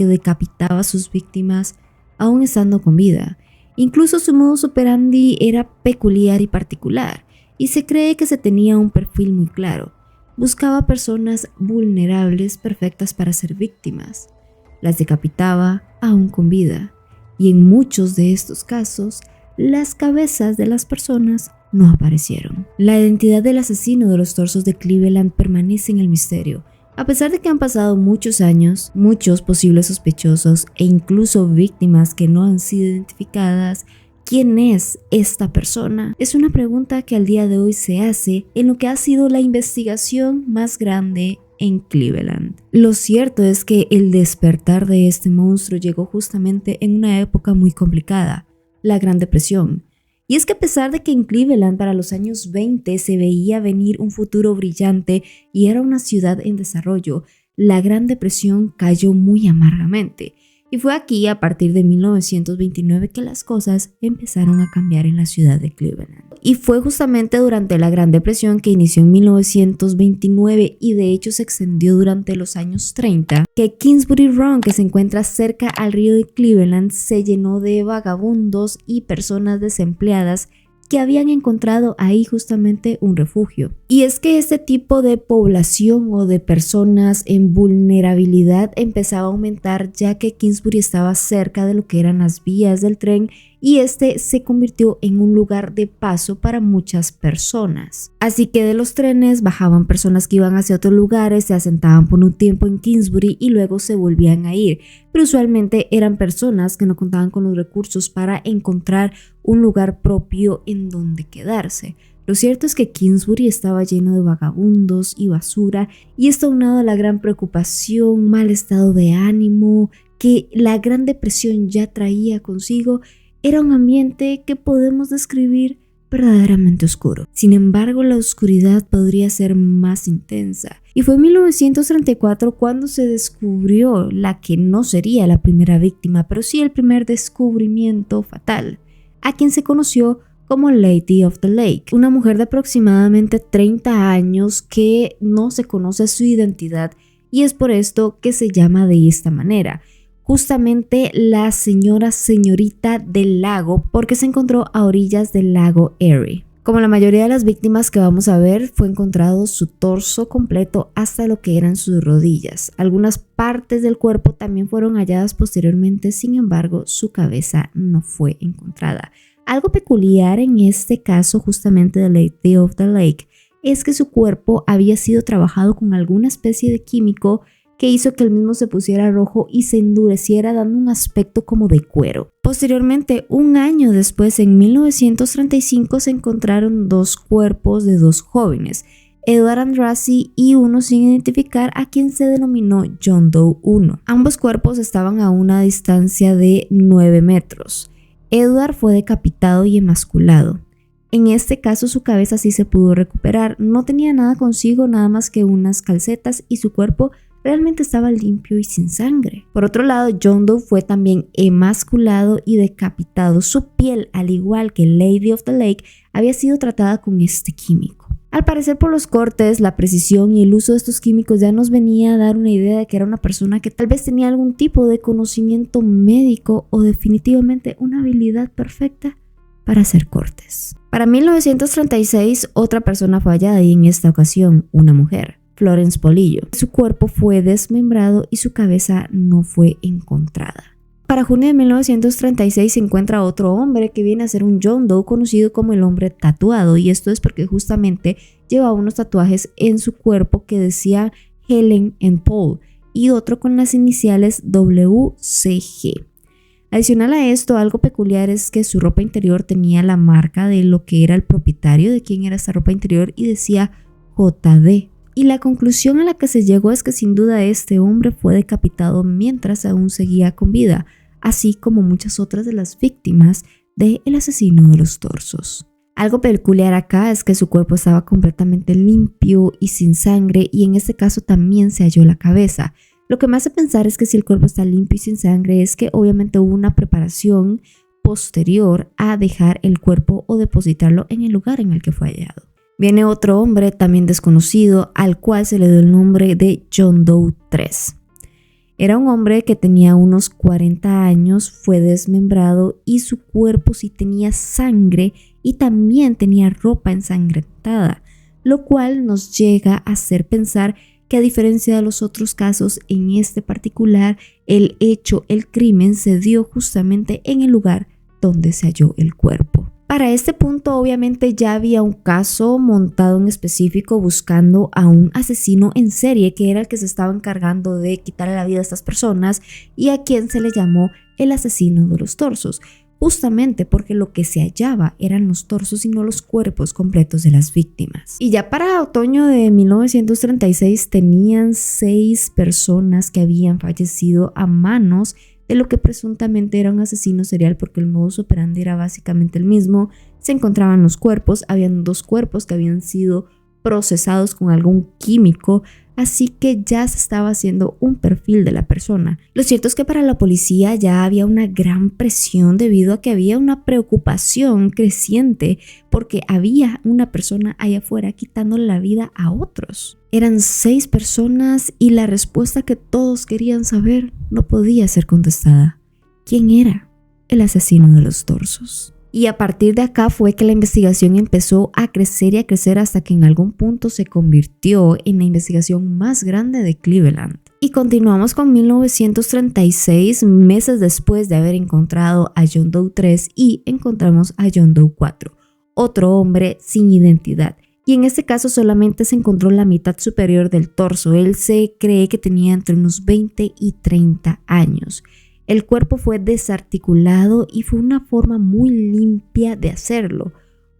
que decapitaba a sus víctimas aún estando con vida. Incluso su modus operandi era peculiar y particular, y se cree que se tenía un perfil muy claro. Buscaba personas vulnerables perfectas para ser víctimas. Las decapitaba aún con vida, y en muchos de estos casos, las cabezas de las personas no aparecieron. La identidad del asesino de los torsos de Cleveland permanece en el misterio. A pesar de que han pasado muchos años, muchos posibles sospechosos e incluso víctimas que no han sido identificadas, ¿quién es esta persona? Es una pregunta que al día de hoy se hace en lo que ha sido la investigación más grande en Cleveland. Lo cierto es que el despertar de este monstruo llegó justamente en una época muy complicada, la Gran Depresión. Y es que a pesar de que en Cleveland para los años 20 se veía venir un futuro brillante y era una ciudad en desarrollo, la Gran Depresión cayó muy amargamente. Y fue aquí, a partir de 1929, que las cosas empezaron a cambiar en la ciudad de Cleveland. Y fue justamente durante la Gran Depresión, que inició en 1929 y de hecho se extendió durante los años 30, que Kingsbury Run, que se encuentra cerca al río de Cleveland, se llenó de vagabundos y personas desempleadas que habían encontrado ahí justamente un refugio. Y es que este tipo de población o de personas en vulnerabilidad empezaba a aumentar, ya que Kingsbury estaba cerca de lo que eran las vías del tren y este se convirtió en un lugar de paso para muchas personas. Así que de los trenes bajaban personas que iban hacia otros lugares, se asentaban por un tiempo en Kingsbury y luego se volvían a ir, pero usualmente eran personas que no contaban con los recursos para encontrar un lugar propio en donde quedarse. Lo cierto es que Kingsbury estaba lleno de vagabundos y basura, y esto aunado a la gran preocupación, mal estado de ánimo que la Gran Depresión ya traía consigo, era un ambiente que podemos describir verdaderamente oscuro. Sin embargo, la oscuridad podría ser más intensa. Y fue en 1934 cuando se descubrió la que no sería la primera víctima, pero sí el primer descubrimiento fatal, a quien se conoció como Lady of the Lake, una mujer de aproximadamente 30 años que no se conoce su identidad y es por esto que se llama de esta manera. Justamente la señorita del lago, porque se encontró a orillas del lago Erie. Como la mayoría de las víctimas que vamos a ver, fue encontrado su torso completo hasta lo que eran sus rodillas. Algunas partes del cuerpo también fueron halladas posteriormente, sin embargo, su cabeza no fue encontrada. Algo peculiar en este caso justamente de Lady of the Lake es que su cuerpo había sido trabajado con alguna especie de químico que hizo que el mismo se pusiera rojo y se endureciera, dando un aspecto como de cuero. Posteriormente, un año después, en 1935, se encontraron dos cuerpos de dos jóvenes, Edward Andrassy y uno sin identificar, a quien se denominó John Doe 1. Ambos cuerpos estaban a una distancia de 9 metros. Edward fue decapitado y emasculado. En este caso su cabeza sí se pudo recuperar, no tenía nada consigo, nada más que unas calcetas, y su cuerpo realmente estaba limpio y sin sangre. Por otro lado, John Doe fue también emasculado y decapitado. Su piel, al igual que Lady of the Lake, había sido tratada con este químico. Al parecer, por los cortes, la precisión y el uso de estos químicos ya nos venía a dar una idea de que era una persona que tal vez tenía algún tipo de conocimiento médico o definitivamente una habilidad perfecta para hacer cortes. Para 1936, otra persona fue hallada, y en esta ocasión una mujer, Florence Polillo. Su cuerpo fue desmembrado y su cabeza no fue encontrada. Para junio de 1936 se encuentra otro hombre que viene a ser un John Doe conocido como el hombre tatuado, y esto es porque justamente llevaba unos tatuajes en su cuerpo que decía Helen and Paul y otro con las iniciales WCG. Adicional a esto, algo peculiar es que su ropa interior tenía la marca de lo que era el propietario de quién era esta ropa interior y decía JD. Y la conclusión a la que se llegó es que sin duda este hombre fue decapitado mientras aún seguía con vida, así como muchas otras de las víctimas del asesino de los torsos. Algo peculiar acá es que su cuerpo estaba completamente limpio y sin sangre, y en este caso también se halló la cabeza. Lo que me hace pensar es que si el cuerpo está limpio y sin sangre es que obviamente hubo una preparación posterior a dejar el cuerpo o depositarlo en el lugar en el que fue hallado. Viene otro hombre también desconocido, al cual se le dio el nombre de John Doe 3. Era un hombre que tenía unos 40 años, fue desmembrado y su cuerpo sí tenía sangre y también tenía ropa ensangrentada, lo cual nos llega a hacer pensar que a diferencia de los otros casos, en este particular, el crimen se dio justamente en el lugar donde se halló el cuerpo. Para este punto, obviamente, ya había un caso montado en específico buscando a un asesino en serie que era el que se estaba encargando de quitarle la vida a estas personas y a quien se le llamó el asesino de los torsos, justamente porque lo que se hallaba eran los torsos y no los cuerpos completos de las víctimas. Y ya para otoño de 1936 tenían 6 personas que habían fallecido a manos de lo que presuntamente era un asesino serial, porque el modus operandi era básicamente el mismo. Se encontraban los cuerpos, habían 2 cuerpos que habían sido procesados con algún químico, así que ya se estaba haciendo un perfil de la persona. Lo cierto es que para la policía ya había una gran presión debido a que había una preocupación creciente porque había una persona allá afuera quitándole la vida a otros. Eran 6 personas y la respuesta que todos querían saber no podía ser contestada. ¿Quién era el asesino de los torsos? Y a partir de acá fue que la investigación empezó a crecer y a crecer hasta que en algún punto se convirtió en la investigación más grande de Cleveland. Y continuamos con 1936, meses después de haber encontrado a John Doe 3 y encontramos a John Doe 4, otro hombre sin identidad. Y en este caso solamente se encontró la mitad superior del torso. Él se cree que tenía entre unos 20 y 30 años. El cuerpo fue desarticulado y fue una forma muy limpia de hacerlo,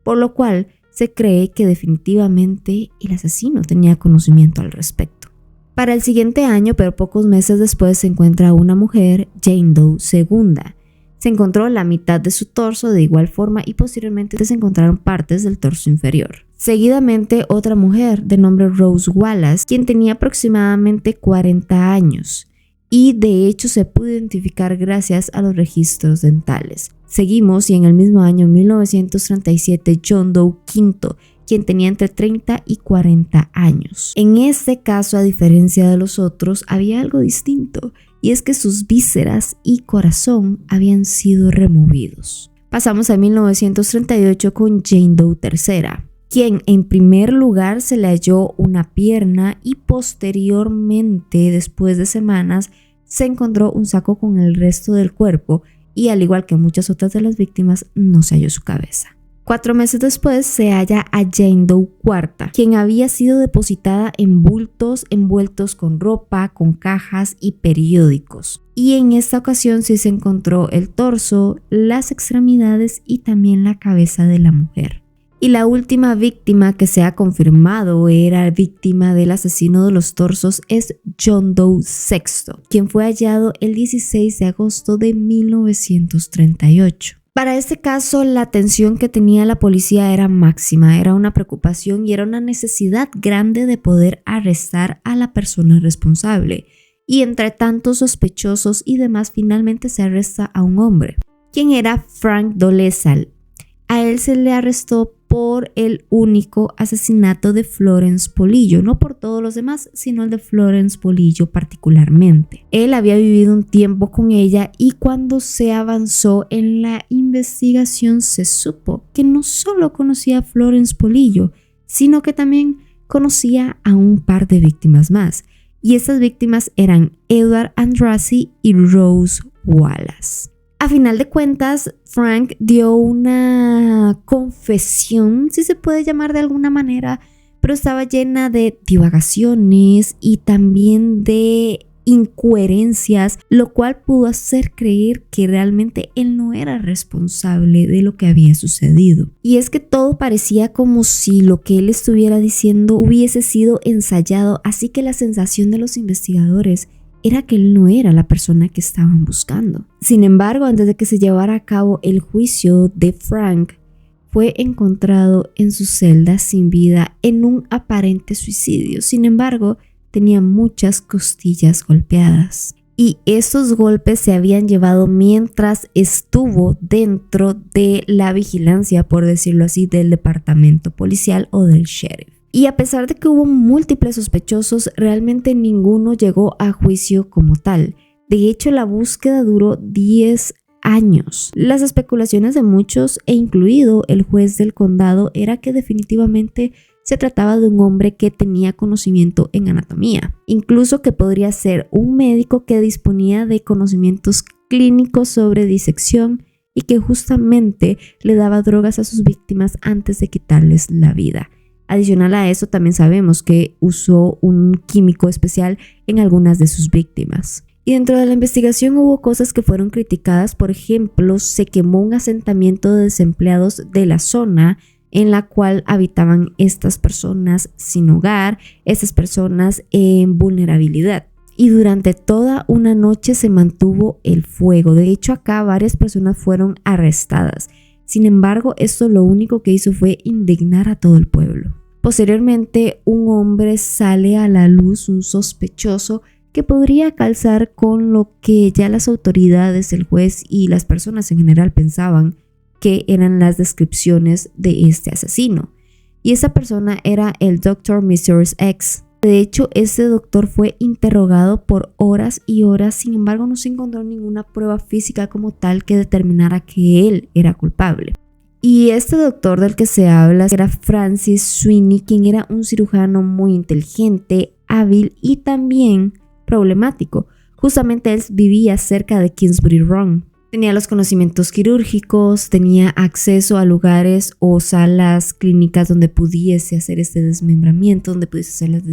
por lo cual se cree que definitivamente el asesino tenía conocimiento al respecto. Para el siguiente año, pero pocos meses después, se encuentra una mujer, Jane Doe II. Se encontró la mitad de su torso de igual forma y posteriormente se encontraron partes del torso inferior. Seguidamente, otra mujer de nombre Rose Wallace, quien tenía aproximadamente 40 años. Y de hecho se pudo identificar gracias a los registros dentales. Seguimos y en el mismo año 1937 John Doe V, quien tenía entre 30 y 40 años. En este caso, a diferencia de los otros, había algo distinto y es que sus vísceras y corazón habían sido removidos. Pasamos a 1938 con Jane Doe III, quien en primer lugar se le halló una pierna y posteriormente, después de semanas, se encontró un saco con el resto del cuerpo y al igual que muchas otras de las víctimas, no se halló su cabeza. 4 meses después se halla a Jane Doe IV, quien había sido depositada en bultos envueltos con ropa, con cajas y periódicos. Y en esta ocasión sí se encontró el torso, las extremidades y también la cabeza de la mujer. Y la última víctima que se ha confirmado era víctima del asesino de los torsos es John Doe VI, quien fue hallado el 16 de agosto de 1938. Para este caso, la atención que tenía la policía era máxima, era una preocupación y era una necesidad grande de poder arrestar a la persona responsable. Y entre tantos sospechosos y demás, finalmente se arresta a un hombre, quien era Frank Dolezal. A él se le arrestó por el único asesinato de Florence Polillo, no por todos los demás, sino el de Florence Polillo particularmente. Él había vivido un tiempo con ella y cuando se avanzó en la investigación se supo que no solo conocía a Florence Polillo, sino que también conocía a un par de víctimas más. Y estas víctimas eran Edward Andrassy y Rose Wallace. A final de cuentas, Frank dio una confesión, si se puede llamar de alguna manera, pero estaba llena de divagaciones y también de incoherencias, lo cual pudo hacer creer que realmente él no era responsable de lo que había sucedido. Y es que todo parecía como si lo que él estuviera diciendo hubiese sido ensayado, así que la sensación de los investigadores era que él no era la persona que estaban buscando. Sin embargo, antes de que se llevara a cabo el juicio de Frank, fue encontrado en su celda sin vida en un aparente suicidio. Sin embargo, tenía muchas costillas golpeadas. Y esos golpes se habían llevado mientras estuvo dentro de la vigilancia, por decirlo así, del departamento policial o del sheriff. Y a pesar de que hubo múltiples sospechosos, realmente ninguno llegó a juicio como tal. De hecho, la búsqueda duró 10 años. Las especulaciones de muchos, e incluido el juez del condado, era que definitivamente se trataba de un hombre que tenía conocimiento en anatomía, incluso que podría ser un médico que disponía de conocimientos clínicos sobre disección y que justamente le daba drogas a sus víctimas antes de quitarles la vida. Adicional a eso, también sabemos que usó un químico especial en algunas de sus víctimas. Y dentro de la investigación hubo cosas que fueron criticadas. Por ejemplo, se quemó un asentamiento de desempleados de la zona en la cual habitaban estas personas sin hogar, estas personas en vulnerabilidad. Y durante toda una noche se mantuvo el fuego. De hecho, acá varias personas fueron arrestadas. Sin embargo, esto lo único que hizo fue indignar a todo el pueblo. Posteriormente, un hombre sale a la luz, un sospechoso que podría calzar con lo que ya las autoridades, el juez y las personas en general pensaban que eran las descripciones de este asesino. Y esa persona era el Dr. Mrs. X. De hecho, este doctor fue interrogado por horas y horas, sin embargo no se encontró ninguna prueba física como tal que determinara que él era culpable. Y este doctor del que se habla era Francis Sweeney, quien era un cirujano muy inteligente, hábil y también problemático. Justamente él vivía cerca de Kingsbury Run. Tenía los conocimientos quirúrgicos, tenía acceso a lugares o salas clínicas donde pudiese hacer este desmembramiento, donde pudiese hacer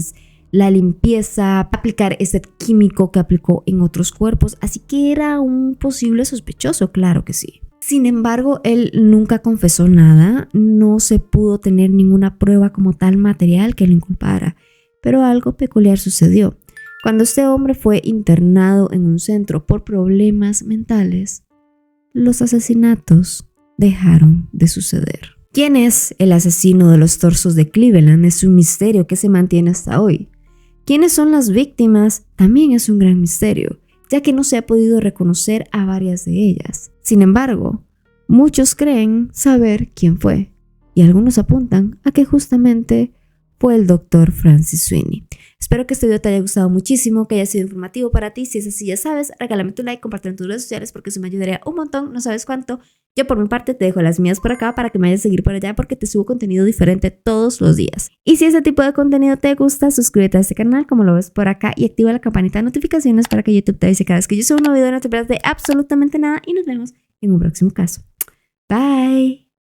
la limpieza, aplicar ese químico que aplicó en otros cuerpos. Así que era un posible sospechoso, claro que sí. Sin embargo, él nunca confesó nada, no se pudo tener ninguna prueba como tal material que lo inculpara. Pero algo peculiar sucedió. Cuando este hombre fue internado en un centro por problemas mentales, los asesinatos dejaron de suceder. ¿Quién es el asesino de los torsos de Cleveland? Es un misterio que se mantiene hasta hoy. ¿Quiénes son las víctimas? También es un gran misterio, ya que no se ha podido reconocer a varias de ellas. Sin embargo, muchos creen saber quién fue, y algunos apuntan a que justamente fue el Dr. Francis Sweeney. Espero que este video te haya gustado muchísimo, que haya sido informativo para ti. Si es así, ya sabes, regálame tu like, compártelo en tus redes sociales porque eso me ayudaría un montón, no sabes cuánto. Yo por mi parte te dejo las mías por acá para que me vayas a seguir por allá porque te subo contenido diferente todos los días. Y si ese tipo de contenido te gusta, suscríbete a este canal como lo ves por acá y activa la campanita de notificaciones para que YouTube te avise cada vez que yo subo un nuevo video, no te pierdas de absolutamente nada y nos vemos en un próximo caso. Bye.